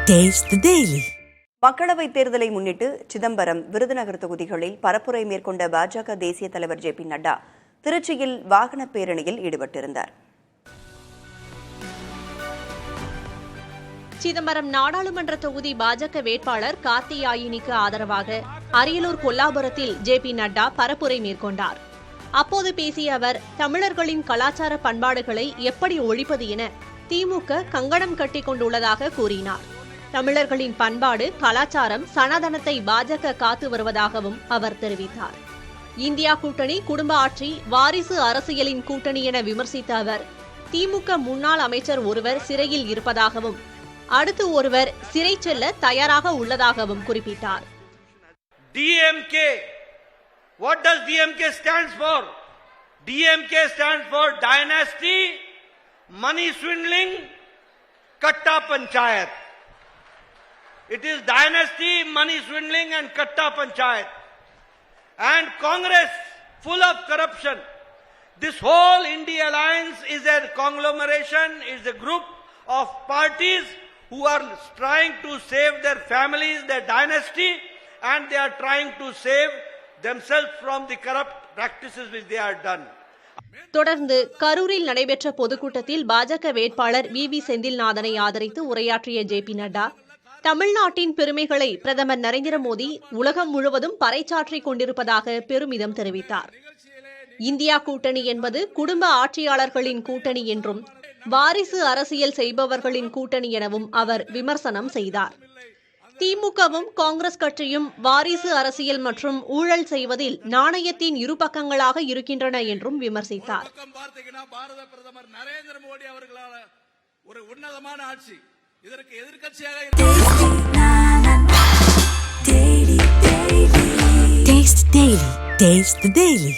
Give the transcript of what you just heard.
Taste the Daily. மக்களவைத் தேர்தலை முன்னிட்டு சிதம்பரம், விருதுநகர் தொகுதிகளில் பரப்புரை மேற்கொண்ட பாஜக தேசிய தலைவர் JP நட்டா திருச்சியில் வாகன பேரணியில் ஈடுபட்டிருந்தார். சிதம்பரம் நாடாளுமன்ற தொகுதி பாஜக வேட்பாளர் கார்த்தியாயினிக்கு ஆதரவாக அரியலூர் கொல்லாபுரத்தில் JP நட்டா பரப்புரை மேற்கொண்டார். அப்போது பேசிய அவர், தமிழர்களின் கலாச்சார பண்பாடுகளை எப்படி ஒழிப்பது என திமுக கங்கணம் கட்டிக் கொண்டுள்ளதாக கூறினார். தமிழர்களின் பண்பாடு, கலாச்சாரம், சனாதனத்தை பாஜக காத்து வருவதாகவும் அவர் தெரிவித்தார். இந்தியா கூட்டணி குடும்ப ஆட்சி, வாரிசு அரசியலின் கூட்டணி என விமர்சித்த அவர், திமுக முன்னாள் அமைச்சர் ஒருவர் சிறையில் இருப்பதாகவும் அடுத்து ஒருவர் சிறை செல்ல தயாராக உள்ளதாகவும் குறிப்பிட்டார். DMK, what does DMK stands for? DMK stands for dynasty, money swindling, katta panchayat. It is dynasty, money swindling and katta panchayat. And Congress full of corruption. This whole India Alliance is a conglomeration, is a group of parties who are trying to save their families, their dynasty, and they are trying to save themselves from the corrupt practices which they are done. தொடர்ந்து கரூரில் நடைபெற்ற பொதுக்கூட்டத்தில் பாஜக வேட்பாளர் VV செந்தில்நாதனை ஆதரித்து உரையாற்றிய JP Nadda, தமிழ்நாட்டின் பெருமைகளை பிரதமர் நரேந்திர மோடி உலகம் முழுவதும் பறைசாற்றிக் கொண்டிருப்பதாக பெருமிதம் தெரிவித்தார். இந்தியா கூட்டணி என்பது குடும்ப ஆட்சியாளர்களின் கூட்டணி என்றும், வாரிசு அரசியல் செய்பவர்களின் கூட்டணி எனவும் அவர் விமர்சனம் செய்தார். திமுகவும் காங்கிரஸ் கட்சியும் வாரிசு அரசியல் மற்றும் ஊழல் செய்வதில் நாணயத்தின் இரு பக்கங்களாக இருக்கின்றன என்றும் விமர்சித்தார். பாரத பிரதமர் நரேந்திர மோடி அவர்களால் ஒரு உன்னதமான ஆட்சி, இதற்கு எதிர்க்கட்சியாக Taste the Daily.